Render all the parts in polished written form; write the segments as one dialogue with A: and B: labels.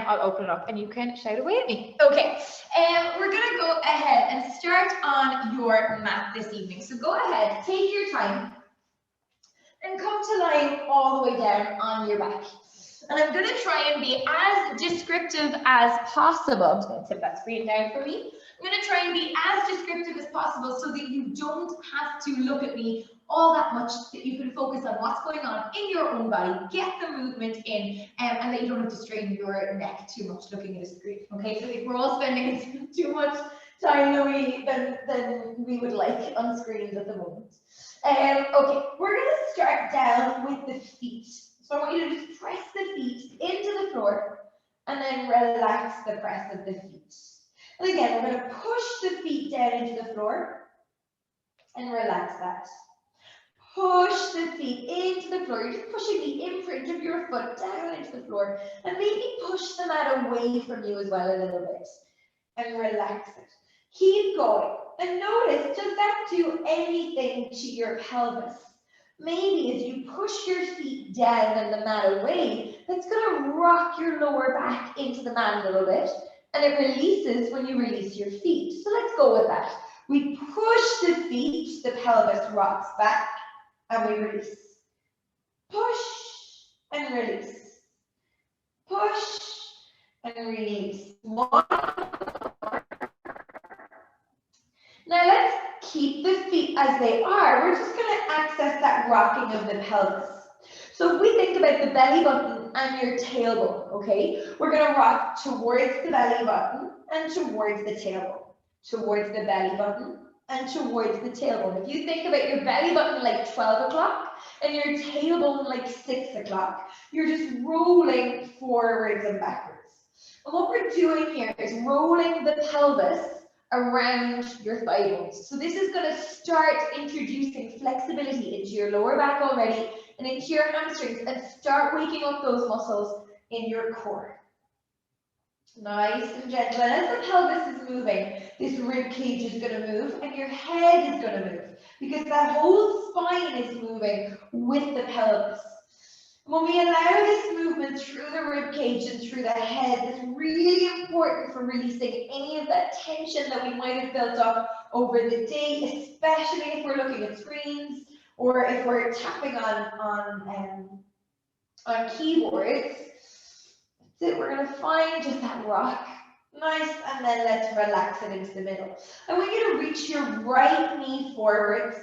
A: I'll open it up and you can shout away at me. Okay, we're gonna go ahead and start on your mat this evening. So go ahead, take your time, and come to lying all the way down on your back. And I'm gonna try and be as descriptive as possible. I'm just gonna tip that screen down for me. I'm gonna try and be as descriptive as possible so that you don't have to look at me all that much, that you can focus on what's going on in your own body, get the movement in, and that you don't have to strain your neck too much looking at a screen. Okay, so if we're all spending too much time than we would like on screens at the moment. Okay, we're gonna start down with the feet. So I want you to just press the feet into the floor and then relax the press of the feet. And again, we're going to push the feet down into the floor and relax that. Push the feet into the floor. You're just pushing the imprint of your foot down into the floor and maybe push the mat away from you as well a little bit and relax it. Keep going. And notice, does that do anything to your pelvis? Maybe as you push your feet down and the mat away, that's going to rock your lower back into the mat a little bit, and it releases when you release your feet. So let's go with that. We push the feet, the pelvis rocks back, and we release. Push and release. Push and release. One more. Now let's keep the feet as they are. We're just going to access that rocking of the pelvis. So if we think about the belly button and your tailbone, okay, we're going to rock towards the belly button and towards the tailbone, towards the belly button and towards the tailbone. If you think about your belly button like 12 o'clock and your tailbone like 6 o'clock, you're just rolling forwards and backwards. And what we're doing here is rolling the pelvis around your thigh bones. So this is going to start introducing flexibility into your lower back already and into your hamstrings and start waking up those muscles in your core. Nice and gentle. And as the pelvis is moving, this rib cage is going to move and your head is going to move because that whole spine is moving with the pelvis. When we allow this movement through the rib cage and through the head, it's really important for releasing any of that tension that we might have built up over the day, especially if we're looking at screens or if we're tapping on keyboards. That's it, we're going to find just that rock. Nice, and then let's relax it into the middle. I want you to reach your right knee forwards,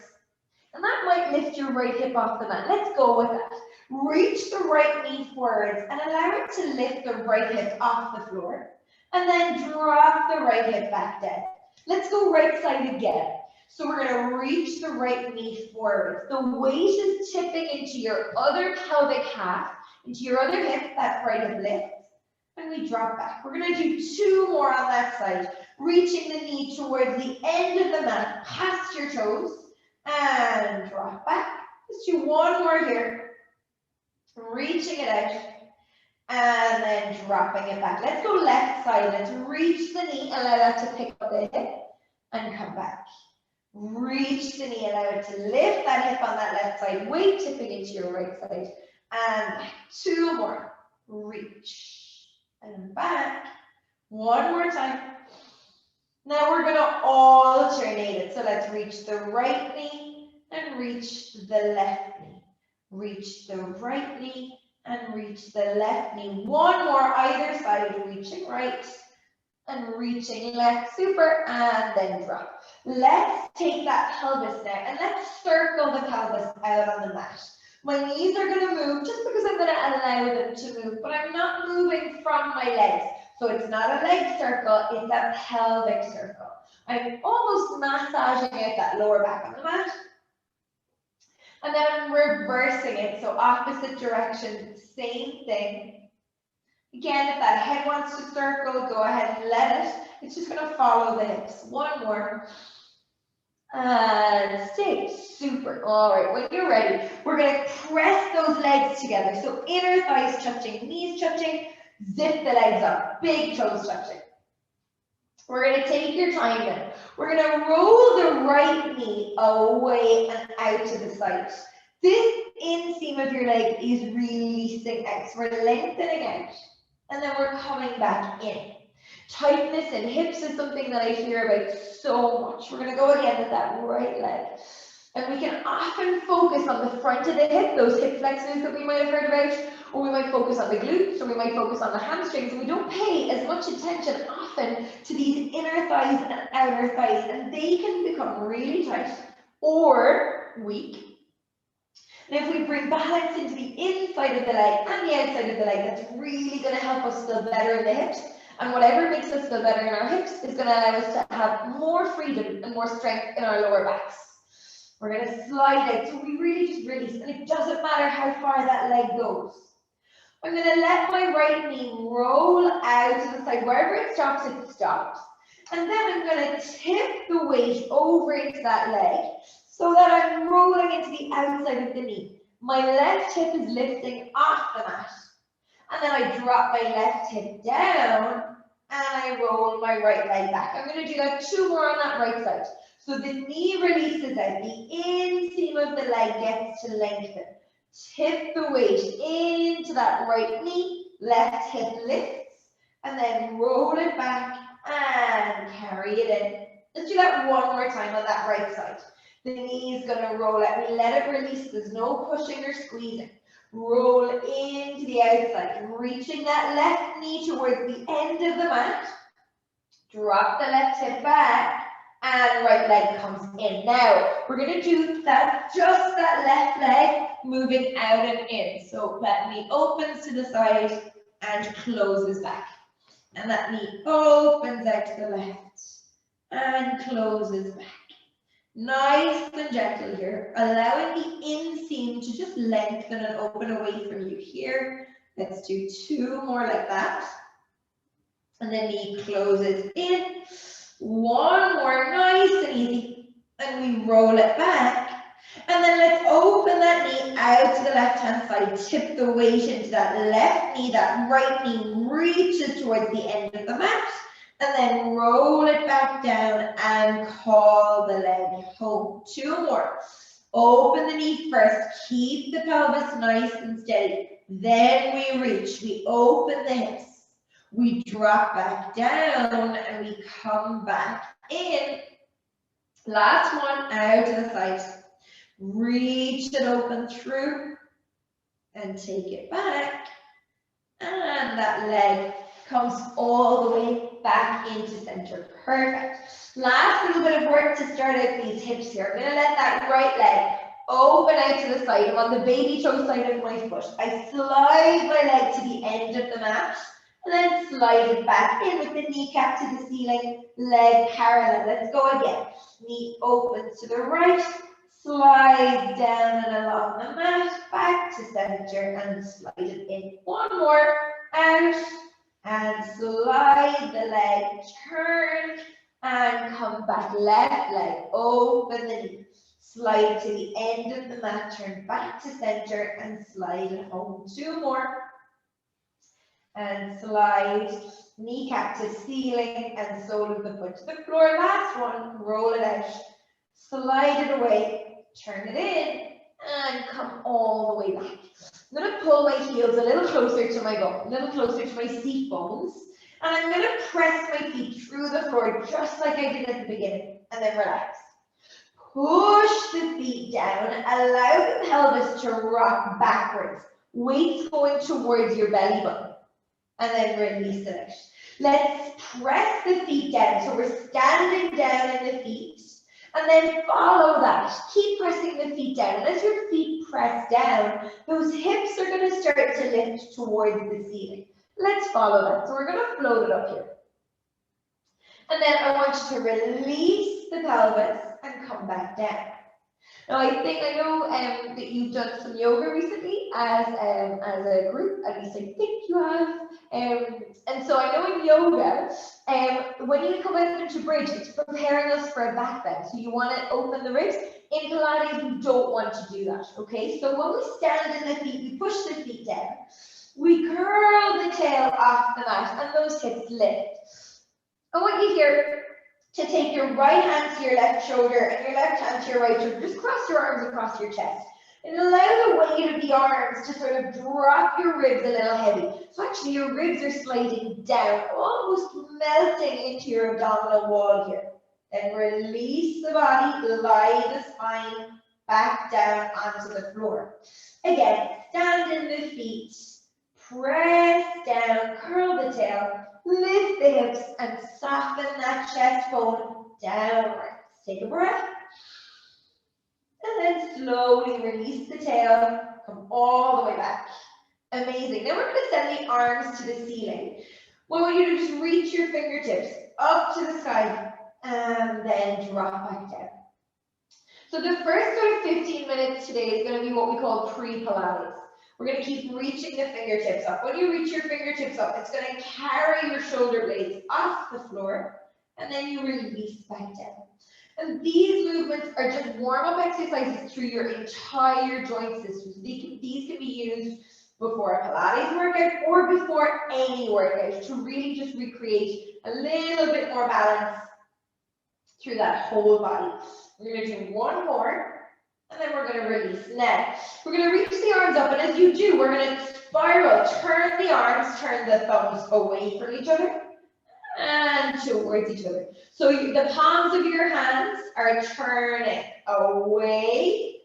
A: and that might lift your right hip off the mat. Let's go with that. Reach the right knee forwards and allow it to lift the right hip off the floor. And then drop the right hip back down. Let's go right side again. So we're going to reach the right knee forwards. The weight is tipping into your other pelvic half, into your other hip, that right hip lifts. And we drop back. We're going to do 2 more on that side. Reaching the knee towards the end of the mat, past your toes. And drop back. Let's do 1 more here. Reaching it out and then dropping it back. Let's go left side. Let's reach the knee, allow that to pick up the hip and come back. Reach the knee, allow it to lift that hip on that left side, weight tipping into your right side. And back. 2 more. Reach and back. 1 more time. Now we're going to alternate it. So let's reach the right knee and reach the left knee. Reach the right knee and reach the left knee. 1 more either side, reaching right and reaching left. Super, and then drop. Let's take that pelvis now and let's circle the pelvis out on the mat. My knees are going to move just because I'm going to allow them to move, but I'm not moving from my legs. So it's not a leg circle, it's a pelvic circle. I'm almost massaging out that lower back on the mat. And then I'm reversing it, so opposite direction, same thing. Again, if that head wants to circle, go ahead and let it. It's just going to follow the hips. 1 more. And stay. Super. All right, when you're ready, we're going to press those legs together. So inner thighs touching, knees touching, zip the legs up, big toes touching. We're going to take your time then. We're going to roll the right knee away and out to the side. This inseam of your leg is releasing out. So we're lengthening out. and then we're coming back in. Tightness in hips is something that I hear about so much. We're going to go again with that right leg. And we can often focus on the front of the hip, those hip flexors that we might have heard about, or we might focus on the glutes, or we might focus on the hamstrings, and we don't pay as much attention often to these inner thighs and outer thighs, and they can become really tight or weak. And if we bring balance into the inside of the leg and the outside of the leg, that's really going to help us feel better in the hips. And whatever makes us feel better in our hips is going to allow us to have more freedom and more strength in our lower backs. We're going to slide out, so we really just release, and it doesn't matter how far that leg goes. I'm going to let my right knee roll out to the side. Wherever it stops, it stops. And then I'm going to tip the weight over into that leg so that I'm rolling into the outside of the knee. My left hip is lifting off the mat. And then I drop my left hip down and I roll my right leg back. I'm going to do that 2 more on that right side. So the knee releases out, the inseam of the leg gets to lengthen. Tip the weight into that right knee, left hip lifts, and then roll it back and carry it in. Let's do that 1 more time on that right side. The knee is going to roll out. We let it release. There's no pushing or squeezing. Roll into the outside, reaching that left knee towards the end of the mat. Drop the left hip back. And right leg comes in. Now, we're going to do that, just that left leg moving out and in. So that knee opens to the side and closes back. And that knee opens out to the left and closes back. Nice and gentle here, allowing the inseam to just lengthen and open away from you here. Let's do 2 more like that. And the knee closes in. 1 more, nice and easy. And we roll it back. And then let's open that knee out to the left-hand side. Tip the weight into that left knee. That right knee reaches towards the end of the mat. And then roll it back down and call the leg home. 2 more. Open the knee first. Keep the pelvis nice and steady. Then we reach. We open the hips. We drop back down and we come back in. Last one, out to the side. Reach it open through and take it back. And that leg comes all the way back into center. Perfect. Last little bit of work to start out these hips here. I'm going to let that right leg open out to the side. I'm on the baby toe side of my foot. I slide my leg to the end of the mat. And then slide it back in with the kneecap to the ceiling, leg parallel. Let's go again. Knee opens to the right, slide down and along the mat, back to center and slide it in. 1 more, out and slide the leg, turn and come back. Left leg, open the knee, slide to the end of the mat, turn back to center and slide it home. 2 more. And slide, kneecap to ceiling and sole of the foot to the floor. Last one, roll it out, slide it away, turn it in, and come all the way back. I'm going to pull my heels a little closer to my bone, a little closer to my seat bones, and I'm going to press my feet through the floor just like I did at the beginning, and then relax. Push the feet down, allow the pelvis to rock backwards, weights going towards your belly button. And then release it out. Let's press the feet down. So we're standing down in the feet. And then follow that. Keep pressing the feet down. And as your feet press down, those hips are going to start to lift towards the ceiling. Let's follow that. So we're going to float it up here. And then I want you to release the pelvis and come back down. Now I know that you've done some yoga recently as a group, at least I think you have. And so I know in yoga, when you come out into bridge, it's preparing us for a back bend. So you want to open the ribs. In Pilates, you don't want to do that, okay? So when we stand in the feet, we push the feet down. We curl the tail off the mat and those hips lift. I want you here to take your right hand to your left shoulder and your left hand to your right shoulder. Just cross your arms across your chest. And allow the weight of the arms to sort of drop your ribs a little heavy. So actually your ribs are sliding down, almost melting into your abdominal wall here. Then release the body, lie the spine back down onto the floor. Again, stand in the feet, press down, curl the tail, lift the hips, and soften that chest bone downwards. Take a breath. And then slowly release the tail, come all the way back. Amazing. Now we're going to send the arms to the ceiling. We want you to just reach your fingertips up to the sky and then drop back down. So the first sort of 15 minutes today is going to be what we call pre-Pilates. We're going to keep reaching the fingertips up. When you reach your fingertips up, it's going to carry your shoulder blades off the floor, and then you release back down. And these movements are just warm-up exercises through your entire joint system. So these can be used before a Pilates workout or before any workout to really just recreate a little bit more balance through that whole body. We're going to do one more, and then we're going to release. Now, we're going to reach the arms up, and as you do, we're going to spiral, turn the arms, turn the thumbs away from each other and towards each other. So the palms of your hands are turning away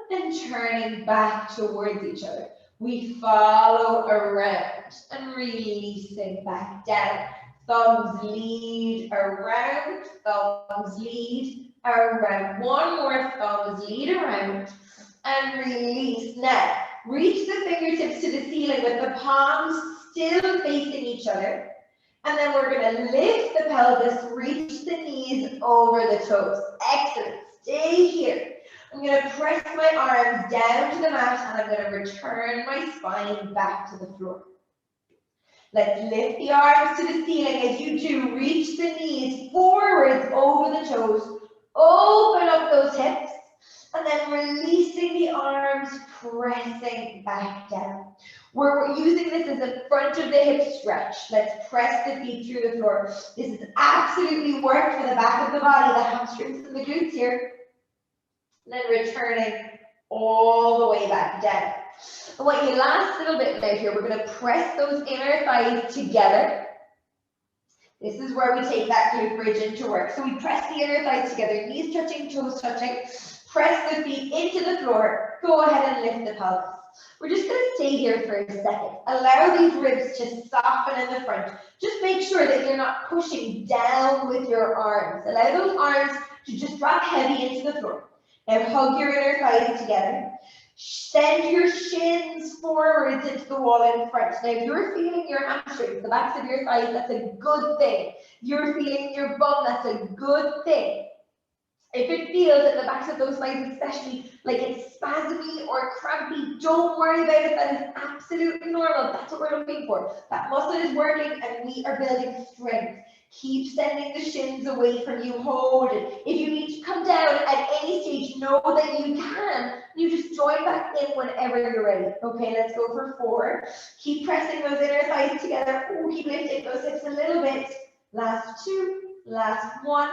A: and turning back towards each other. We follow around and releasing back down. Thumbs lead around, thumbs lead around. One more, thumbs lead around and release. Now, reach the fingertips to the ceiling with the palms still facing each other. And then we're going to lift the pelvis, reach the knees over the toes. Excellent. Stay here. I'm going to press my arms down to the mat and I'm going to return my spine back to the floor. Let's lift the arms to the ceiling. As you do, reach the knees forwards over the toes. Open up those hips. And then releasing the arms, pressing back down. We're using this as a front of the hip stretch. Let's press the feet through the floor. This is absolutely work for the back of the body, the hamstrings and the glutes here. And then returning all the way back down. I want you last little bit now here. We're going to press those inner thighs together. This is where we take that glute bridge into work. So we press the inner thighs together, knees touching, toes touching. Press the feet into the floor. Go ahead and lift the pelvis. We're just going to stay here for a second. Allow these ribs to soften in the front. Just make sure that you're not pushing down with your arms. Allow those arms to just drop heavy into the floor. Now hug your inner thighs together. Send your shins forwards into the wall in front. Now if you're feeling your hamstrings, the backs of your thighs, that's a good thing. You're feeling your bum, that's a good thing. If it feels in the backs of those thighs especially like it's spasmy or crampy, don't worry about it. That is absolutely normal. That's what we're looking for. That muscle is working and we are building strength. Keep sending the shins away from you. Hold it. If you need to come down at any stage, know that you can. You just join back in whenever you're ready. Okay, let's go for 4. Keep pressing those inner thighs together. Ooh, keep lifting those hips a little bit. Last 2, last 1.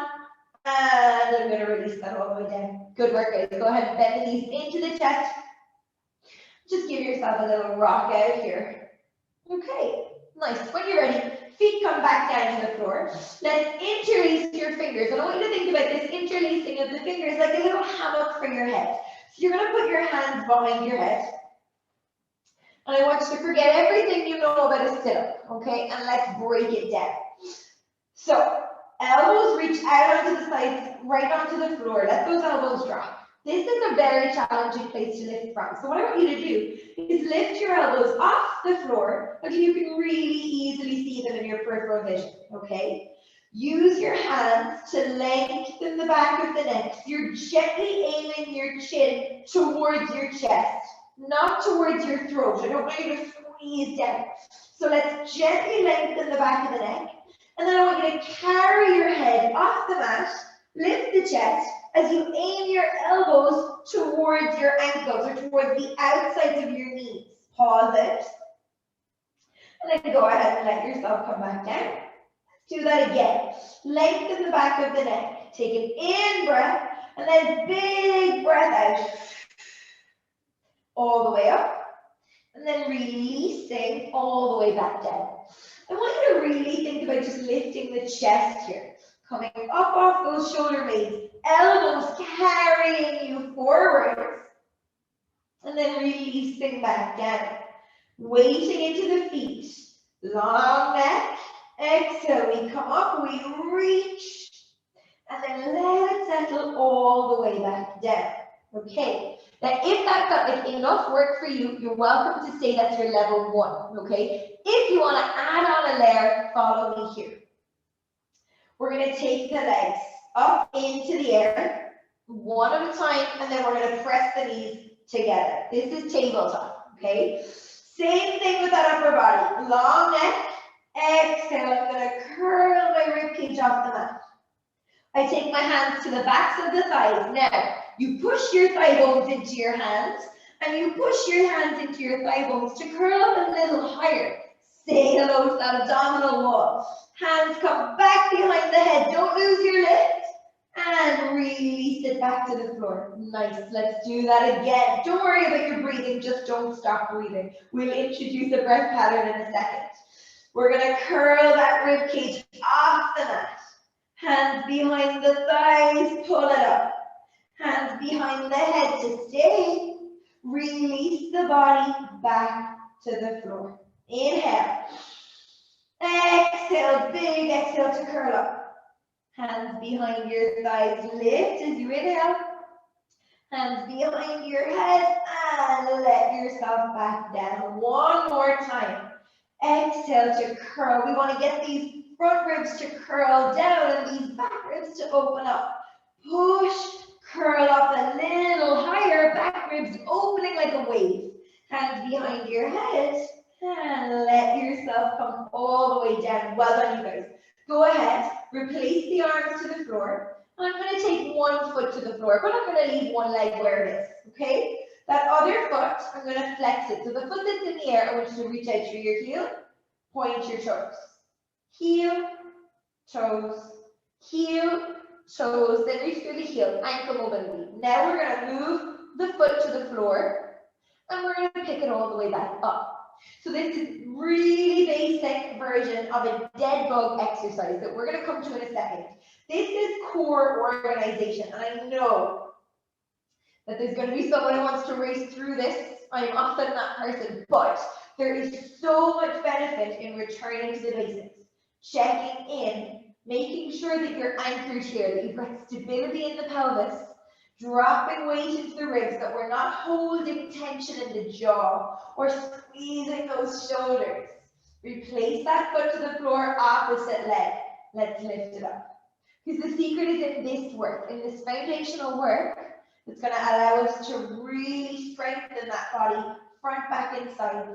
A: And I'm going to release that all the way down. Good work, guys. Go ahead and bend the knees into the chest. Just give yourself a little rock out here. Okay, nice. When you're ready, feet come back down to the floor. Let's interlace your fingers. And I want you to think about this interlacing of the fingers like a little hammock for your head. So you're going to put your hands behind your head. And I want you to forget everything you know about a sit-up, okay? And let's break it down. So, elbows reach out onto the sides, right onto the floor. Let those elbows drop. This is a very challenging place to lift from. So what I want you to do is lift your elbows off the floor until you can really easily see them in your peripheral vision, okay? Use your hands to lengthen the back of the neck. You're gently aiming your chin towards your chest, not towards your throat. I don't want you to squeeze down. So let's gently lengthen the back of the neck. And then I want you to carry your head off the mat, lift the chest as you aim your elbows towards your ankles or towards the outsides of your knees. Pause it. And then go ahead and let yourself come back down. Let's do that again. Lengthen the back of the neck. Take an in breath and then big breath out. all the way up, and then releasing all the way back down. I want you to really think about just lifting the chest here, coming up off those shoulder blades, elbows carrying you forwards, and then releasing back down. Weighting into the feet, long neck, exhale, we come up, we reach, and then let it settle all the way back down. Okay, now if that felt like enough work for you, you're welcome to say that's your level 1, okay? If you want to add on a layer, follow me here. We're going to take the legs up into the air, one at a time, and then we're going to press the knees together. This is tabletop, okay? Same thing with that upper body. Long neck, exhale, I'm going to curl my ribcage off the mat. I take my hands to the backs of the thighs. Now, you push your thigh bones into your hands, and you push your hands into your thigh bones to curl up a little higher. Say hello to that abdominal wall. Hands come back behind the head. Don't lose your lift. And release it back to the floor. Nice. Let's do that again. Don't worry about your breathing. Just don't stop breathing. We'll introduce a breath pattern in a second. We're going to curl that rib cage off the mat. Hands behind the thighs. Pull it up. Hands behind the head to stay. Release the body back to the floor. Inhale. Exhale. Big exhale to curl up. Hands behind your thighs, lift as you inhale. Hands behind your head and let yourself back down. One more time. Exhale to curl. We want to get these front ribs to curl down and these back ribs to open up. Push, curl up a little higher, back ribs opening like a wave. Hands behind your head and let yourself come all the way down. Well done, you guys. Go ahead, replace the arms to the floor. I'm going to take one foot to the floor, but I'm going to leave one leg where it is, okay? That other foot, I'm going to flex it. So the foot that's in the air, I want you to reach out through your heel, point your toes. Heel, toes, heel, toes, then reach through the heel, ankle mobility. Now we're going to move the foot to the floor, and we're going to pick it all the way back up. So this is really basic version of a dead bug exercise that we're going to come to in a second. This is core organization, and I know that there's going to be someone who wants to race through this. I'm often that person, but there is so much benefit in returning to the basics, checking in, making sure that you're anchored here, that you've got stability in the pelvis, dropping weight into the ribs, that we're not holding tension in the jaw or squeezing those shoulders. Replace that foot to the floor, opposite leg. Let's lift it up. Because the secret is in this work, in this foundational work, that's going to allow us to really strengthen that body, front, back, and sides.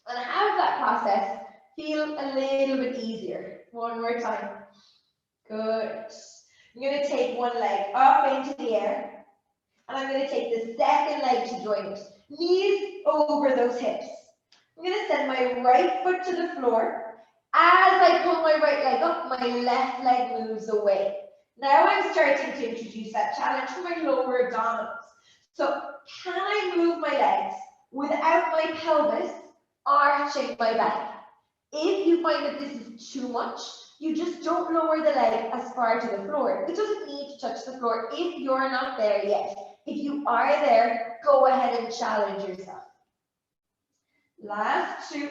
A: And have that process feel a little bit easier. One more time. Good. I'm going to take one leg up into the air, and I'm going to take the second leg to join it. Knees over those hips. I'm going to send my right foot to the floor. As I pull my right leg up, my left leg moves away. Now I'm starting to introduce that challenge for my lower abdominals. So can I move my legs without my pelvis arching my back? If you find that this is too much, you just don't lower the leg as far to the floor. It doesn't need to touch the floor if you're not there yet. If you are there, go ahead and challenge yourself. Last two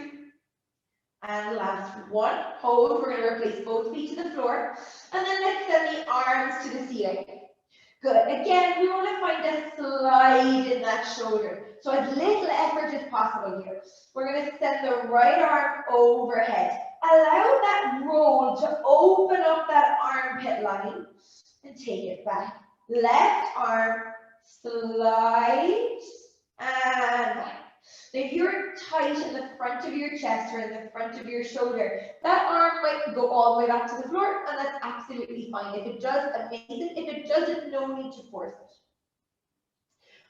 A: and last one. Hold. We're going to replace both feet to the floor. And then let's send the arms to the ceiling. Good. Again, we want to find a slide in that shoulder. So as little effort as possible here. We're going to send the right arm overhead. Allow that roll to open up that armpit line and take it back. Left arm, slide, and back. Now if you're tight in the front of your chest or in the front of your shoulder, that arm might go all the way back to the floor, and that's absolutely fine. If it does, amazing. If it doesn't, no need to force it.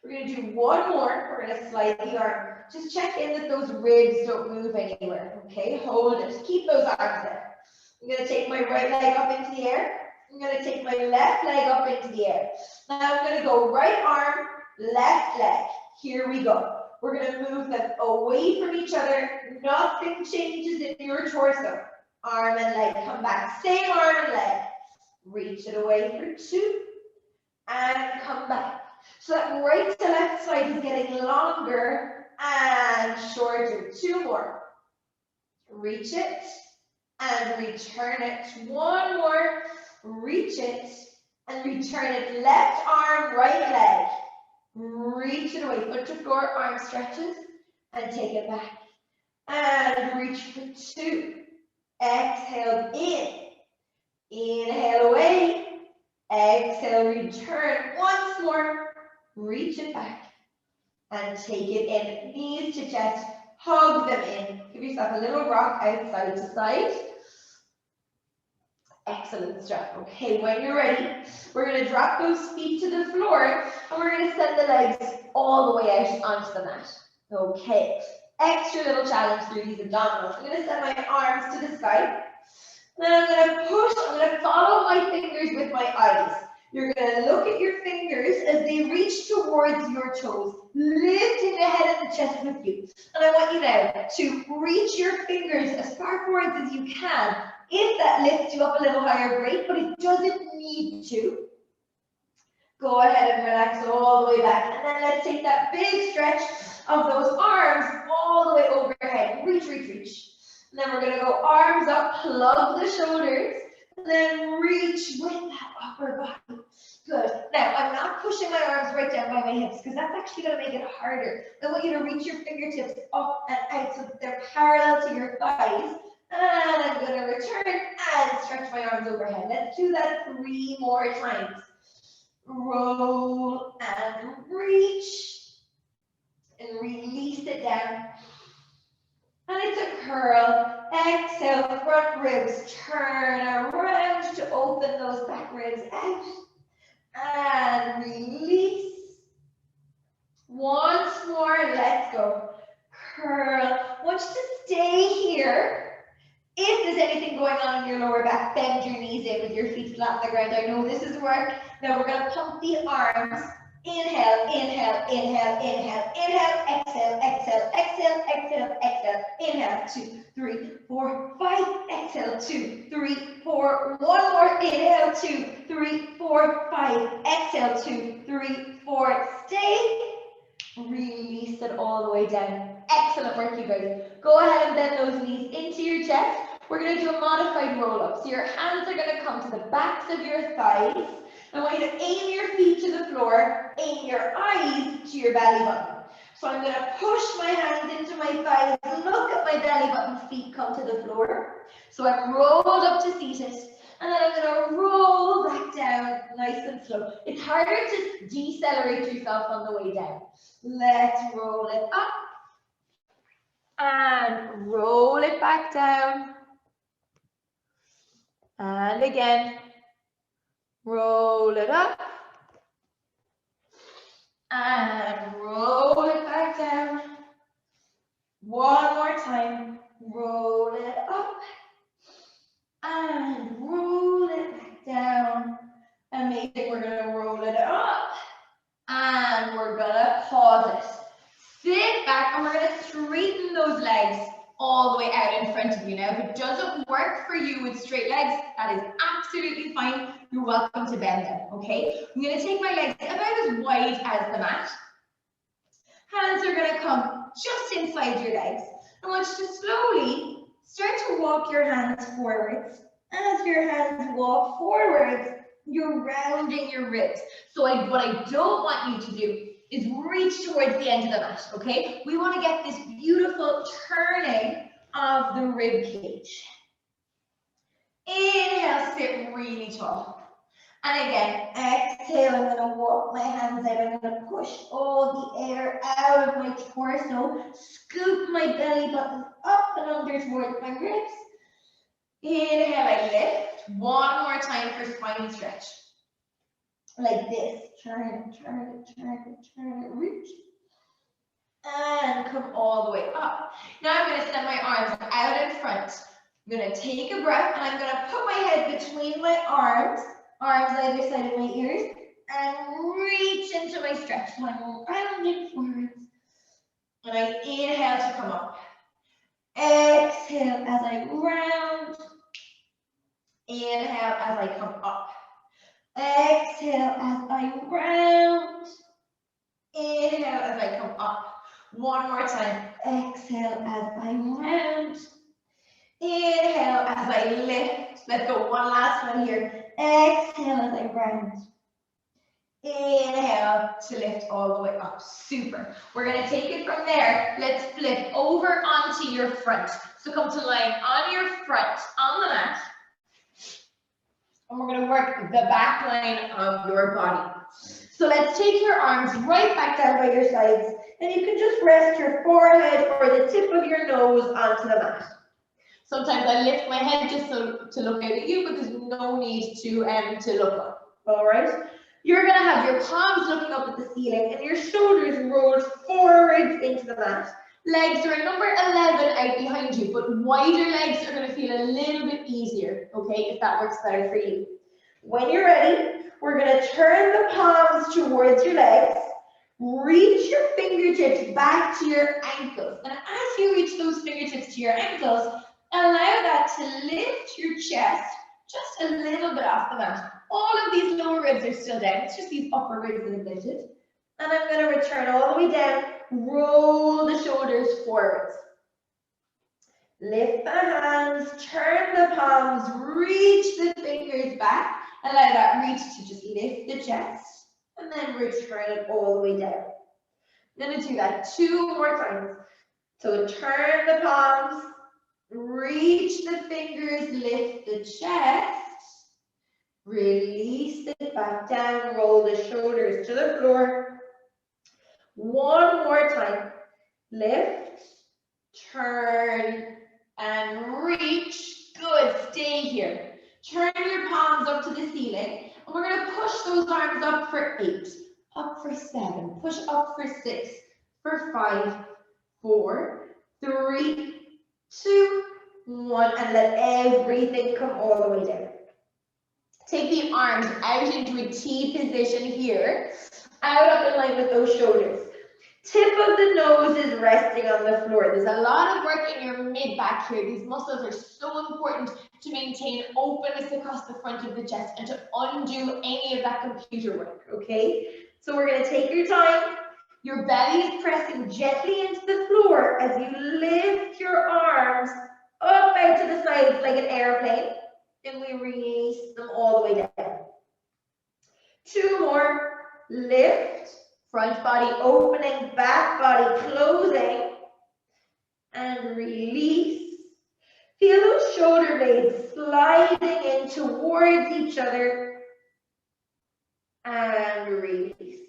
A: We're going to do one more. We're going to slide the arm. Just check in that those ribs don't move anywhere. Okay, hold it. Keep those arms there. I'm going to take my right leg up into the air. I'm going to take my left leg up into the air. Now I'm going to go right arm, left leg. Here we go. We're gonna move them away from each other. Nothing changes in your torso. Arm and leg come back. Same arm and leg. Reach it away for 2 and come back. So that right to left side is getting longer and shorter. 2 more. Reach it and return it. 1 more. Reach it and return it. Left arm, right leg. Reach it away. Foot to floor, arm stretches and take it back. And reach for 2. Exhale in. Inhale away. Exhale, return. Once more. Reach it back. And take it in. Knees to chest. Hug them in. Give yourself a little rock outside to side. Excellent stuff. Okay, when you're ready, we're going to drop those feet to the floor and we're going to send the legs all the way out onto the mat. Okay, extra little challenge through these abdominals. I'm going to send my arms to the side. Then I'm going to push, I'm going to follow my fingers with my eyes. You're going to look at your fingers as they reach towards your toes, lifting the head and the chest with you. And I want you now to reach your fingers as far forwards as you can. If that lifts you up a little higher, great, but it doesn't need to. Go ahead and relax all the way back. And then let's take that big stretch of those arms all the way overhead. Reach, reach, reach. And then we're going to go arms up, plug the shoulders, and then reach with that upper body. Good. Now, I'm not pushing my arms right down by my hips because that's actually going to make it harder. I want you to reach your fingertips up and out so that they're parallel to your thighs. And I'm going to return and stretch my arms overhead. Let's do that 3 more times. Roll and reach. And release it down. And it's a curl. Exhale, front ribs. Turn around to open those back ribs out. And release. Once more, let's go. Curl. I want you to stay here. If there's anything going on in your lower back, bend your knees in with your feet flat on the ground. I know this is work. Now we're going to pump the arms. Inhale, inhale, inhale, inhale, inhale, exhale, exhale, exhale, exhale, exhale. Inhale, 2, 3, 4, 5. Exhale, 2, 3, 4. 1 more. Inhale, 2, 3, 4, 5. Exhale, 2, 3, 4. Stay. Release it all the way down. Excellent work, you guys. Go ahead and bend those knees into your chest. We're going to do a modified roll-up. So your hands are going to come to the backs of your thighs. I want you to aim your feet to the floor, aim your eyes to your belly button. So I'm going to push my hands into my thighs, look at my belly button, feet come to the floor. So I'm rolled up to seated, and then I'm going to roll back down nice and slow. It's harder to decelerate yourself on the way down. Let's roll it up, and roll it back down. And again. Roll it up and roll it back down. 1 more time. Roll it up and roll it back down. Amazing. We're going to roll it up and we're going to pause it. Sit back and we're going to straighten those legs all the way out in front of you. Now, if it doesn't work for you with straight legs, that is absolutely fine. You're welcome to bend them, okay? I'm going to take my legs about as wide as the mat. Hands are going to come just inside your legs. I want you to slowly start to walk your hands forwards. As your hands walk forwards, you're rounding your ribs. So what I don't want you to do is reach towards the end of the mat, okay? We want to get this beautiful turning of the rib cage. Inhale, sit really tall. And again, exhale, I'm going to walk my hands out. I'm going to push all the air out of my torso, scoop my belly button up and under towards my ribs. Inhale, I lift. 1 more time for spine stretch. Like this. Turn it, turn it, turn it, turn it, reach. And come all the way up. Now I'm going to send my arms out in front. I'm going to take a breath and I'm going to put my head between my arms either side of my ears, and reach into my stretch. So I'm rounding forwards. And I inhale to come up. Exhale as I round. Inhale as I come up. Exhale as I round. Inhale as I come up. One more time. Exhale as I round. Inhale as I lift. Let's go one last one here. Exhale as I round. Inhale to lift all the way up. Super. We're going to take it from there. Let's flip over onto your front. So come to lying on your front on the mat. And we're going to work the back line of your body. So let's take your arms right back down by your sides. And you can just rest your forehead or the tip of your nose onto the mat. Sometimes I lift my head just so to look out at you, but there's no need to look up. All right? You're going to have your palms looking up at the ceiling and your shoulders rolled forwards into the mat. Legs are a number 11 out behind you, but wider legs are going to feel a little bit easier, okay, if that works better for you. When you're ready, we're going to turn the palms towards your legs. Reach your fingertips back to your ankles. And as you reach those fingertips to your ankles, allow that to lift your chest just a little bit off the mat. All of these lower ribs are still down. It's just these upper ribs that have lifted. And I'm going to return all the way down. Roll the shoulders forwards. Lift the hands, turn the palms, reach the fingers back. Allow that reach to just lift the chest. And then return it all the way down. I'm going to do that 2 more times. So turn the palms, reach the fingers, lift the chest. Release it back down, roll the shoulders to the floor. One more time. Lift, turn, and reach. Good, stay here. Turn your palms up to the ceiling. And we're going to push those arms up for 8, up for 7, push up for 6, for 5, 4, 3, 2, 1, and let everything come all the way down. Take the arms out into a T position here, out up in line with those shoulders. Tip of the nose is resting on the floor. There's a lot of work in your mid-back here. These muscles are so important to maintain openness across the front of the chest and to undo any of that computer work, okay? So we're going to take your time. Your belly is pressing gently into the floor as you lift your arms up out to the sides like an airplane. And we release them all the way down. 2 more. Lift. Front body opening, back body closing. And release. Feel those shoulder blades sliding in towards each other. And release.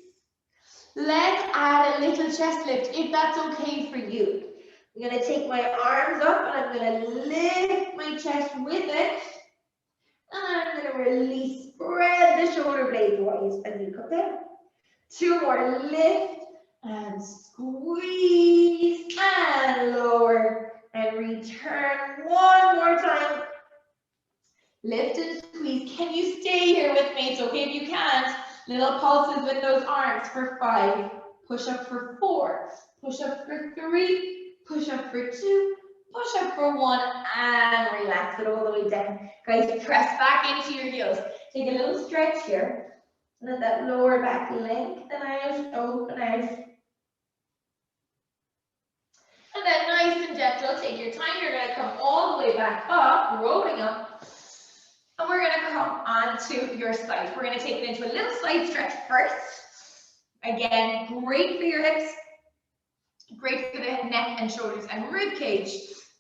A: Let's add a little chest lift if that's okay for you. I'm going to take my arms up and I'm going to lift my chest with it. And I'm going to release, spread the shoulder blades wide and you come down. 2 more, lift and squeeze and lower and return 1 more time. Lift and squeeze. Can you stay here with me? It's okay if you can't. Little pulses with those arms for 5. Push up for 4. Push up for 3. Push up for 2. Push up for 1 and relax it all the way down. Guys, press back into your heels. Take a little stretch here. Let that lower back lengthen out, open out. And then nice and gentle, take your time. You're going to come all the way back up, rolling up. And we're going to come onto your side. We're going to take it into a little side stretch first. Again, great for your hips. Great for the neck and shoulders and rib cage.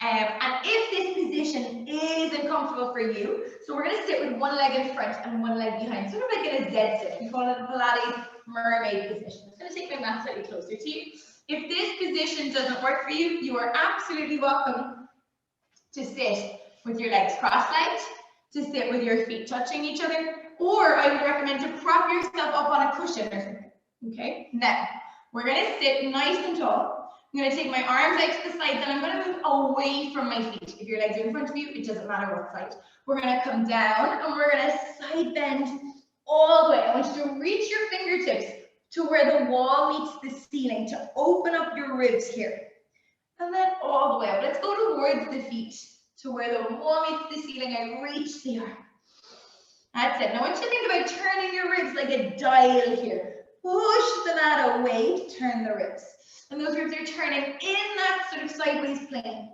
A: And if this position is uncomfortable for you, so we're going to sit with one leg in front and one leg behind, sort of like in a Z sit. We call it a Pilates mermaid position. I'm going to take my mat slightly closer to you. If this position doesn't work for you, you are absolutely welcome to sit with your legs cross-legged, to sit with your feet touching each other, or I would recommend to prop yourself up on a cushion or something. Okay, now we're going to sit nice and tall. I'm going to take my arms out to the sides and I'm going to move away from my feet. If your legs are in front of you, it doesn't matter what side. We're going to come down and we're going to side bend all the way. I want you to reach your fingertips to where the wall meets the ceiling to open up your ribs here. And then all the way up. Let's go towards the feet to where the wall meets the ceiling. I reach the arm. That's it. Now I want you to think about turning your ribs like a dial here. Push the mat away to turn the ribs. And those ribs are turning in that sort of sideways plane.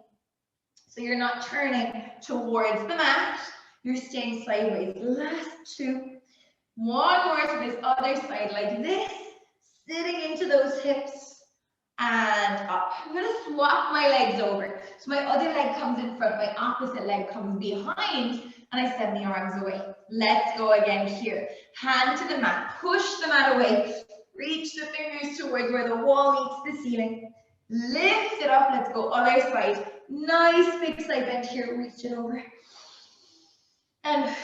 A: So you're not turning towards the mat. You're staying sideways. Last two. One more to this other side like this. Sitting into those hips. And up. I'm going to swap my legs over. So my other leg comes in front, my opposite leg comes behind, and I send the arms away. Let's go again here. Hand to the mat, push the mat away, reach the fingers towards where the wall meets the ceiling. Lift it up, let's go other side. Nice big side bend here, reach it over. And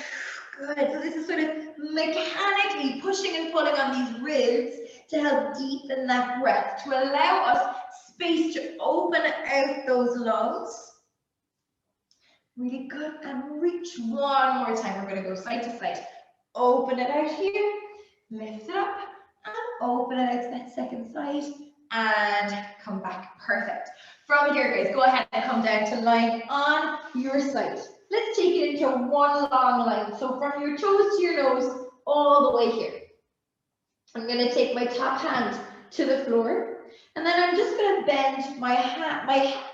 A: good, so this is sort of mechanically pushing and pulling on these ribs to help deepen that breath, to allow us space to open out those lungs. Really good, and reach one more time. We're going to go side to side. Open it out here, lift it up, and open it out to that second side, and come back. Perfect. From here, guys, go ahead and come down to line on your side. Let's take it into one long line. So from your toes to your nose, all the way here. I'm going to take my top hand to the floor, and then I'm just going to bend my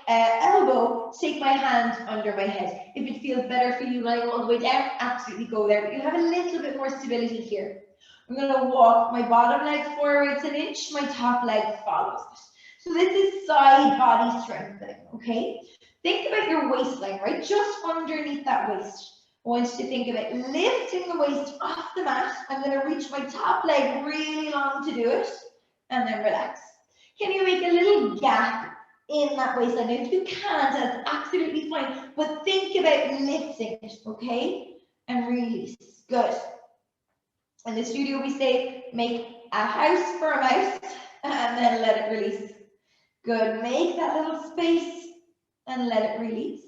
A: elbow, take my hand under my head. If it feels better for you lying all the way down, absolutely go there, but you have a little bit more stability here. I'm going to walk my bottom leg forwards an inch, my top leg follows it. So this is side body strengthening, okay? Think about your waistline, right? Just underneath that waist. I want you to think of it, lifting the waist off the mat. I'm going to reach my top leg really long to do it, and then relax. Can you make a little gap in that waistline? If you can't, that's absolutely fine, but think about lifting it, okay? And release. Good. In the studio, we say, make a house for a mouse, and then let it release. Good. Make that little space, and let it release.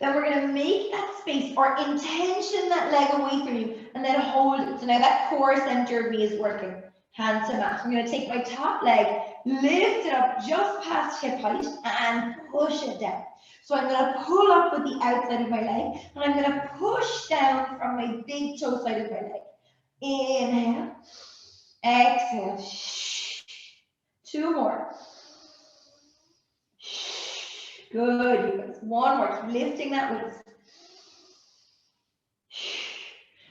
A: Then we're going to make that space or intention that leg away from you and then hold it. So now that core center of me is working. Hand to mat. I'm going to take my top leg, lift it up just past hip height and push it down. So I'm going to pull up with the outside of my leg and I'm going to push down from my big toe side of my leg. Inhale. Exhale. Two more. Good, you guys. One more. Keep lifting that waist.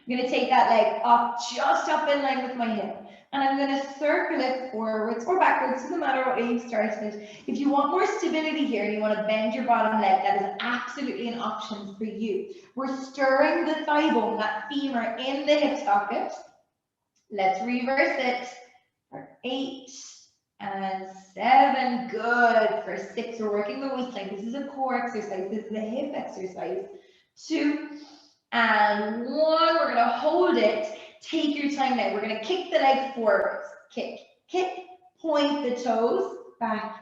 A: I'm going to take that leg up, just up in line with my hip. And I'm going to circle it forwards or backwards, doesn't matter what way you started it. If you want more stability here, you want to bend your bottom leg, that is absolutely an option for you. We're stirring the thigh bone, that femur, in the hip socket. Let's reverse it for 8. And 7, good. For 6, we're working the waistline. This is a core exercise. This is a hip exercise. 2 and 1. We're going to hold it. Take your time now. We're going to kick the leg forwards. Kick, kick. Point the toes. Back,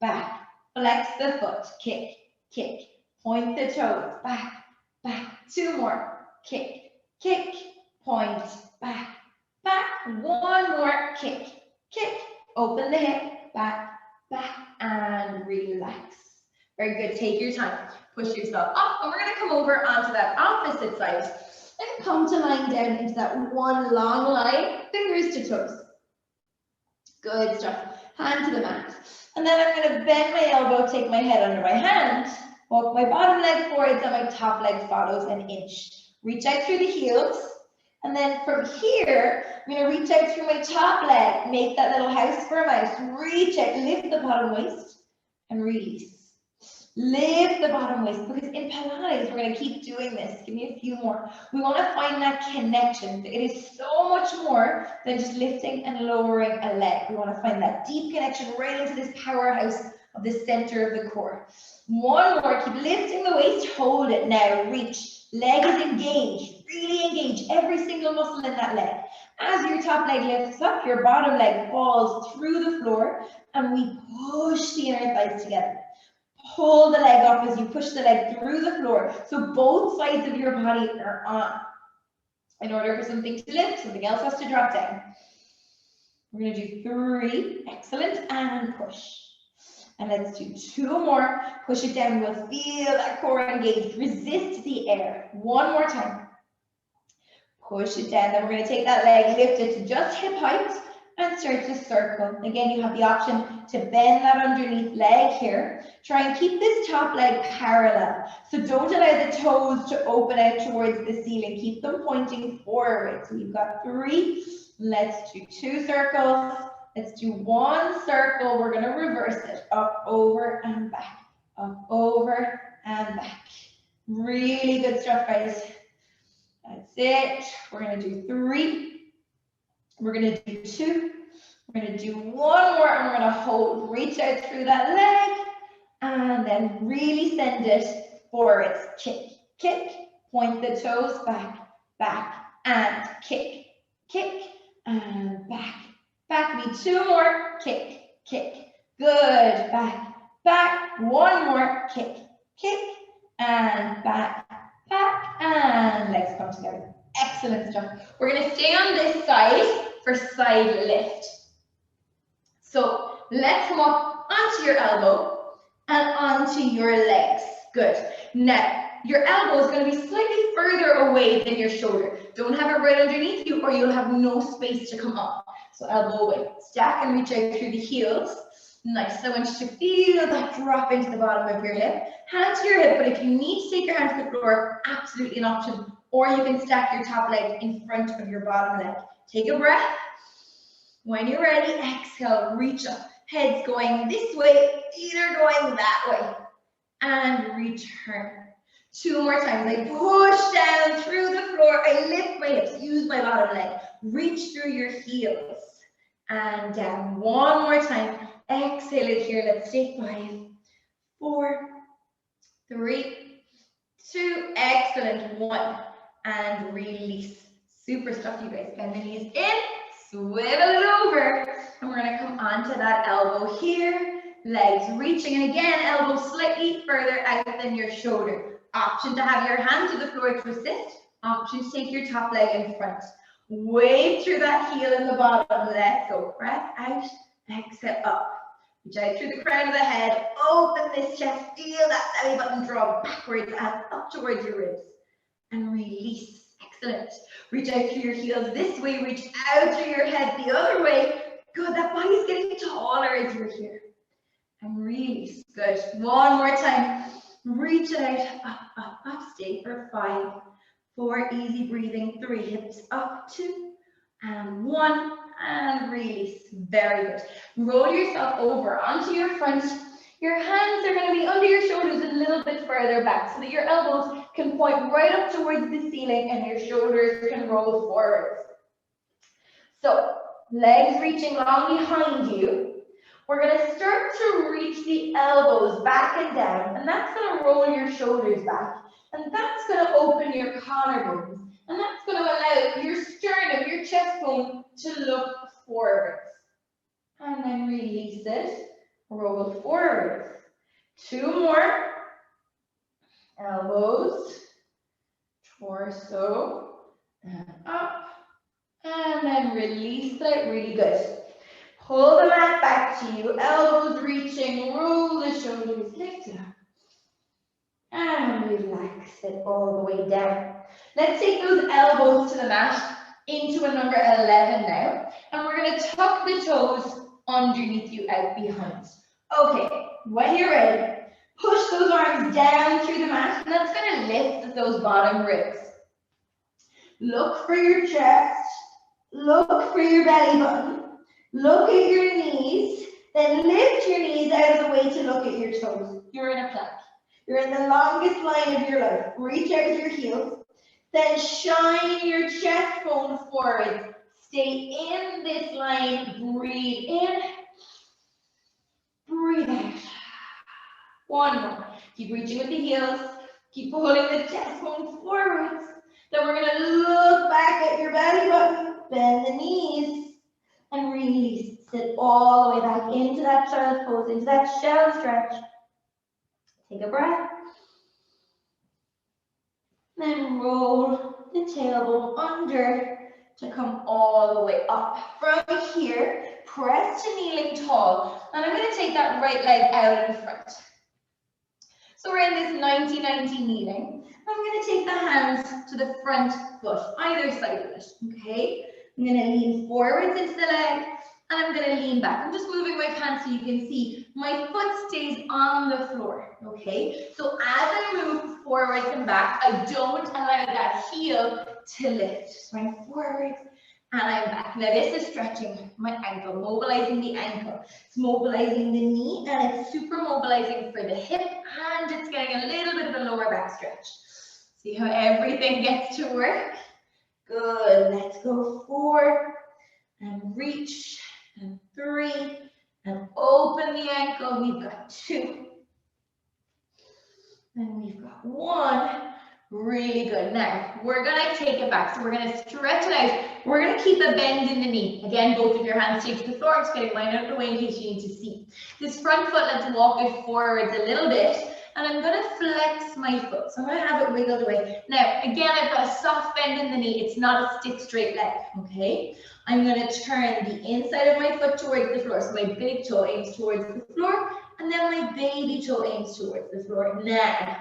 A: back. Flex the foot. Kick, kick. Point the toes. Back, back. 2 more. Kick, kick. Point. Back, back. 1 more. Kick, kick. Open the hip, back, back, and relax. Very good. Take your time. Push yourself up, and we're going to come over onto that opposite side and come to lying down into that one long line, fingers to toes. Good stuff. Hand to the mat. And then I'm going to bend my elbow, take my head under my hand, walk my bottom leg forwards, and my top leg follows an inch. Reach out through the heels. And then from here, I'm going to reach out through my top leg, make that little house for a mouse. Reach out, lift the bottom waist, and release. Lift the bottom waist, because in Pilates, we're going to keep doing this. Give me a few more. We want to find that connection. It is so much more than just lifting and lowering a leg. We want to find that deep connection right into this powerhouse of the center of the core. 1 more, keep lifting the waist, hold it now, reach. Leg is engaged, really engage every single muscle in that leg. As your top leg lifts up, your bottom leg falls through the floor, and we push the inner thighs together. Pull the leg up as you push the leg through the floor, so both sides of your body are on. In order for something to lift, something else has to drop down. We're going to do 3, excellent, and push. And let's do 2 more. Push it down. We'll feel that core engaged. Resist the air. 1 more time. Push it down. Then we're going to take that leg, lift it to just hip height, and start to circle. Again, you have the option to bend that underneath leg here. Try and keep this top leg parallel. So don't allow the toes to open out towards the ceiling. Keep them pointing forward. So we've got 3. Let's do 2 circles. Let's do 1 circle. We're going to reverse it. Up, over, and back. Up, over, and back. Really good stuff, guys. That's it. We're going to do 3. We're going to do 2. We're going to do 1 more, and we're going to hold, reach out through that leg, and then really send it forwards. Kick, kick, point the toes back, back, and kick, kick, and back, back. Need 2 more, kick, kick. Good, back, back. 1 more, kick, kick, and back, back, and legs come together. Excellent stuff. We're going to stay on this side for side lift. So let's come up onto your elbow and onto your legs. Good. Now, your elbow is going to be slightly further away than your shoulder. Don't have it right underneath you or you'll have no space to come up. So elbow away. Stack and reach out through the heels. Nice. I want you to feel that drop into the bottom of your hip. Hand to your hip, but if you need to take your hands to the floor, absolutely an option. Or you can stack your top leg in front of your bottom leg. Take a breath. When you're ready, exhale, reach up. Head's going this way, either going that way. And return. 2 more times. I push down through the floor. I lift my hips. Use my bottom leg. Reach through your heels. And down. 1 more time. Exhale it here. Let's take 5, 4, 3, 2. Excellent. 1. And release. Super stuff, you guys. Bend the knees in. Swivel it over. And we're going to come onto that elbow here. Legs reaching. And again, elbow slightly further out than your shoulder. Option to have your hand to the floor to assist. Option to take your top leg in front. Wave through that heel in the bottom. Let go. Breath out. Exhale up. Reach out through the crown of the head. Open this chest. Feel that belly button draw backwards and up towards your ribs. And release. Excellent. Reach out through your heels this way. Reach out through your head the other way. Good. That body's getting taller as you're here. And release. Good. 1 more time. Reach it out. Up, up, up. Stay for 5, 4. Easy breathing. 3. Hips up. 2. And 1. And release. Very good. Roll yourself over onto your front. Your hands are going to be under your shoulders a little bit further back so that your elbows can point right up towards the ceiling and your shoulders can roll forward. So, legs reaching long behind you. We're going to start to reach the elbows back and down, and that's going to roll your shoulders back, and that's going to open your collarbones, and that's going to allow your sternum, your chest bone to look forwards. And then release it, roll forward. 2 more. Elbows, torso, and up, and then release it. Really good. Pull the mat back to you, elbows reaching, roll the shoulders, lift it up. And relax it all the way down. Let's take those elbows to the mat into a number 11 now. And we're going to tuck the toes underneath you out behind. Okay, when you're ready, push those arms down through the mat. And that's going to lift those bottom ribs. Look for your chest. Look for your belly button. Look at your knees, then lift your knees out of the way to look at your toes. You're in a plank. You're in the longest line of your life. Reach out with your heels, then shine your chest bone forward. Stay in this line. Breathe in, breathe out. 1 more. Keep reaching with the heels. Keep pulling the chest bone forwards. Then we're going to look back at your belly button, bend the knees, and release. Sit all the way back into that child's pose, into that shell stretch. Take a breath. Then roll the the tailbone under to come all the way up. From here, press to kneeling tall. And I'm going to take that right leg out in front. So we're in this 90-90 kneeling. I'm going to take the hands to the front foot, either side of it, okay? I'm going to lean forwards into the leg, and I'm going to lean back. I'm just moving my pants so you can see my foot stays on the floor, okay? So as I move forwards and back, I don't allow that heel to lift. So I'm forwards and I'm back. Now this is stretching my ankle, mobilizing the ankle. It's mobilizing the knee, and it's super mobilizing for the hip, and it's getting a little bit of a lower back stretch. See how everything gets to work? Good. Let's go 4 and reach, and 3 and open the ankle. We've got 2 and we've got 1. Really good. Now we're going to take it back. So we're going to stretch it out. We're going to keep a bend in the knee. Again, both of your hands stay to the floor. I'm just getting mine out of the way in case you need to see. This front foot, let's walk it forwards a little bit. And I'm going to flex my foot. So I'm going to have it wiggled away. Now, again, I've got a soft bend in the knee. It's not a stick straight leg, okay? I'm going to turn the inside of my foot towards the floor. So my big toe aims towards the floor, and then my baby toe aims towards the floor. Now,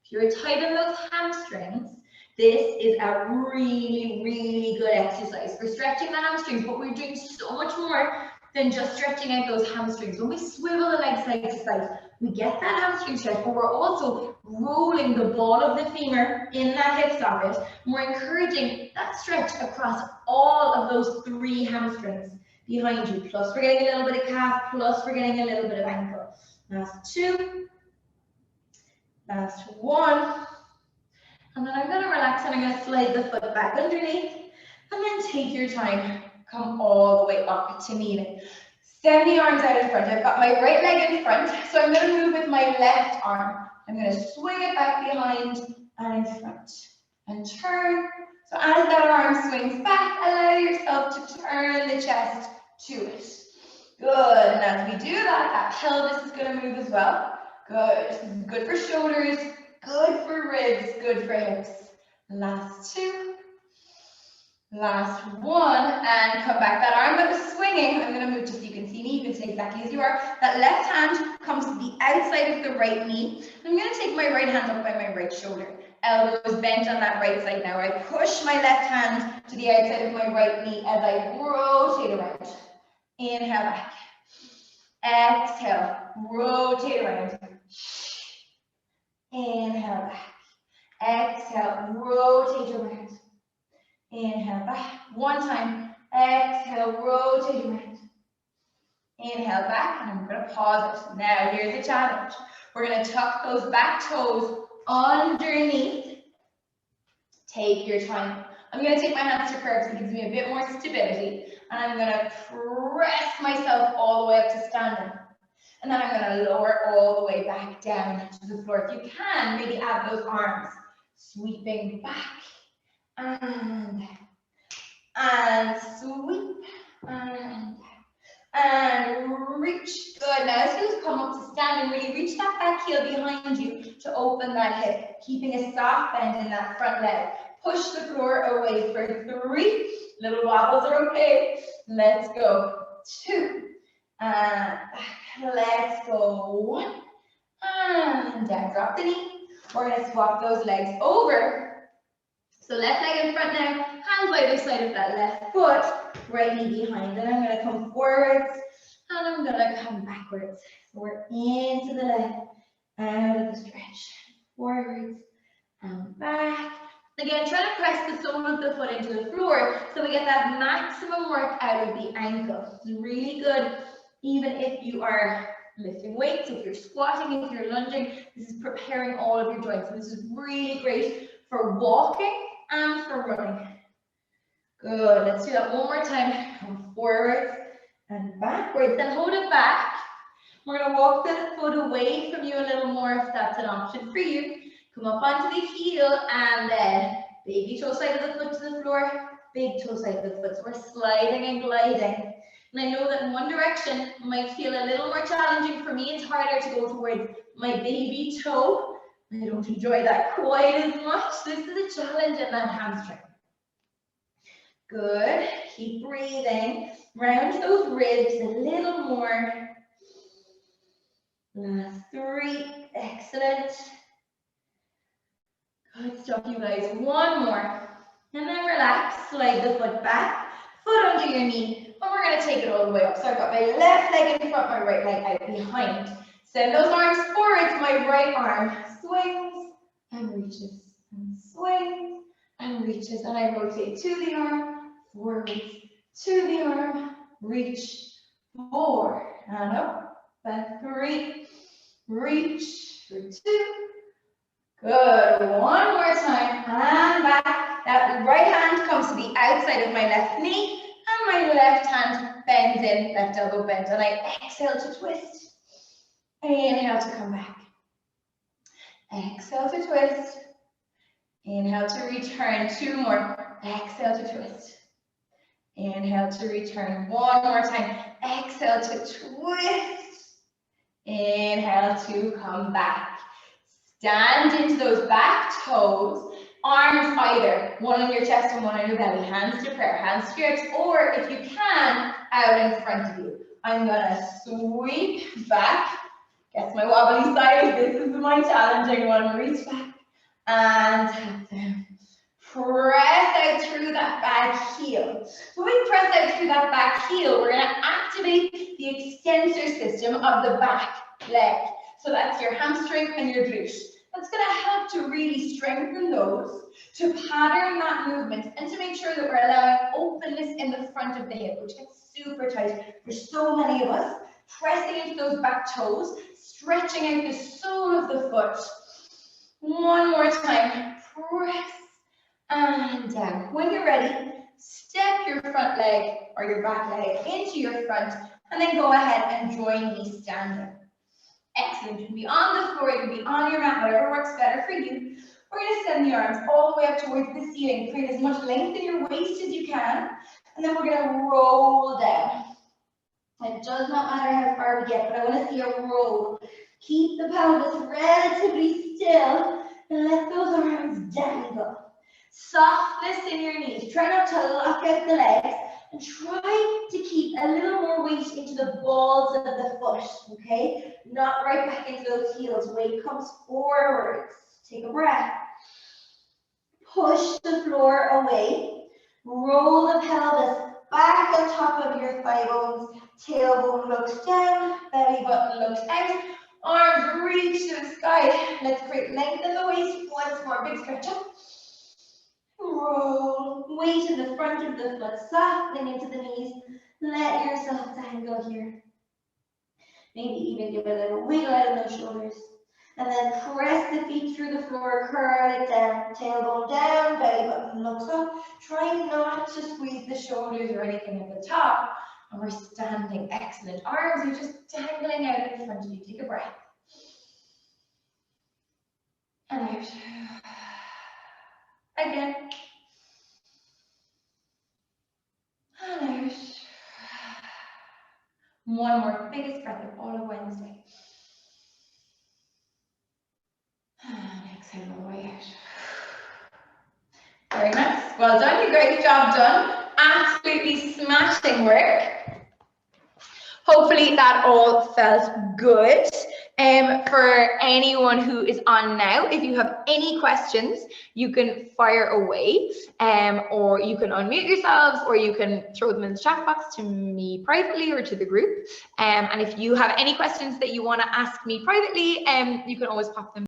A: if you're tight on those hamstrings, this is a really, really good exercise for stretching the hamstrings, but we're doing so much more than just stretching out those hamstrings. When we swivel the legs side to side, we get that hamstring stretch, but we're also rolling the ball of the femur in that hip socket, and we're encouraging that stretch across all of those 3 hamstrings behind you. Plus we're getting a little bit of calf, plus we're getting a little bit of ankle. Last 2. Last 1. And then I'm going to relax, and I'm going to slide the foot back underneath, and then take your time. Come all the way up to kneeling. Send the arms out in front. I've got my right leg in front, so I'm going to move with my left arm. I'm going to swing it back behind and in front and turn. So as that arm swings back, allow yourself to turn the chest to it. Good. And as we do that, that pelvis is going to move as well. Good. This is good for shoulders, good for ribs, good for hips. Last 2. Last 1, and come back. That arm that was swinging, I'm going to move just so you can see me. You can stay exactly as you are. That left hand comes to the outside of the right knee. I'm going to take my right hand up by my right shoulder. Elbow is bent on that right side now. I push my left hand to the outside of my right knee as I rotate around. Inhale back. Exhale. Rotate around. Inhale back. Exhale. Rotate around. Inhale back. 1 time. Exhale, rotate around. Inhale back, and I'm going to pause it. Now, here's the challenge. We're going to tuck those back toes underneath. Take your time. I'm going to take my hands to curves. It gives me a bit more stability. And I'm going to press myself all the way up to standing. And then I'm going to lower all the way back down to the floor. If you can, maybe add those arms. Sweeping back. And sweep, and reach. Good. Now as you come up to stand and really reach that back heel behind you to open that hip, keeping a soft bend in that front leg. Push the floor away for 3. Little wobbles are okay. Let's go. 2 and back. Let's go. 1 and down. Drop the knee. We're going to swap those legs over. So left leg in front now, hands either side of that left foot, right knee behind. Then I'm going to come forwards, and I'm going to come backwards. So we're into the leg, out of the stretch, forwards, and back. Again, try to press the sole of the foot into the floor so we get that maximum work out of the ankle. It's really good, even if you are lifting weights, if you're squatting, if you're lunging. This is preparing all of your joints. So this is really great for walking and for running. Good. Let's do that one more time. Come forwards and backwards. Then hold it back. We're going to walk the foot away from you a little more if that's an option for you. Come up onto the heel, and then baby toe side of the foot to the floor, big toe side of the foot. So we're sliding and gliding. And I know that in one direction might feel a little more challenging. For me, it's harder to go towards my baby toe I don't enjoy that quite as much. This is a challenge in that hamstring. Good. Keep breathing. Round those ribs a little more. Last 3. Excellent. Good stuff, you guys. One more. And then relax. Slide the foot back. Foot under your knee. And we're going to take it all the way up. So I've got my left leg in front, my right leg out behind. Send those arms forwards. My right arm swings and reaches. And swings and reaches. And I rotate to the arm, forwards, to the arm, reach, 4, and up, back, 3, reach, for 2. Good. One more time, and back. That right hand comes to the outside of my left knee, and my left hand bends in, left elbow bent, and I exhale to twist. Inhale to come back. Exhale to twist. Inhale to return. 2 more. Exhale to twist. Inhale to return. 1 more time. Exhale to twist. Inhale to come back. Stand into those back toes. Arms either, one on your chest and one on your belly. Hands to prayer, hands to your hips, or if you can, out in front of you. I'm gonna sweep back. Guess my wobbly side. This is my challenging one. Reach back and tap down. Press out through that back heel. So when we press out through that back heel, we're gonna activate the extensor system of the back leg. So that's your hamstring and your glute. That's going to help to really strengthen those, to pattern that movement, and to make sure that we're allowing openness in the front of the hip, which gets super tight for so many of us. Pressing into those back toes, stretching out the sole of the foot. One more time. Press and down. When you're ready, step your front leg or your back leg into your front, and then go ahead and join me standing. Excellent. You can be on the floor, you can be on your mat, whatever works better for you. We're going to send the arms all the way up towards the ceiling. Create as much length in your waist as you can. And then we're going to roll down. It does not matter how far we get, but I want to see a roll. Keep the pelvis relatively still and let those arms dangle. Softness in your knees. Try not to lock out the legs. And try to keep a little more weight into the balls of the foot, okay? Not right back into those heels. Weight comes forwards. Take a breath. Push the floor away. Roll the pelvis back on top of your thigh bones. Tailbone looks down. Belly button looks out. Arms reach to the sky. Let's create length in the waist. Once more. Big stretch up. Roll, weight in the front of the foot, softening into the knees. Let yourself dangle here. Maybe even give a little wiggle out of those shoulders. And then press the feet through the floor, curl it down, tailbone down, belly button looks up. Try not to squeeze the shoulders or anything at the top. And we're standing. Excellent. Arms are just dangling out in front of you. Take a breath. And out. Again. And out. One more. Biggest breath of all of Wednesday. And exhale all the way out. Very nice. Well done. You great job done. Absolutely smashing work. Hopefully that all felt good. For anyone who is on now, if you have any questions, you can fire away, or you can unmute yourselves, or you can throw them in the chat box to me privately or to the group. And if you have any questions that you want to ask me privately, you can always pop them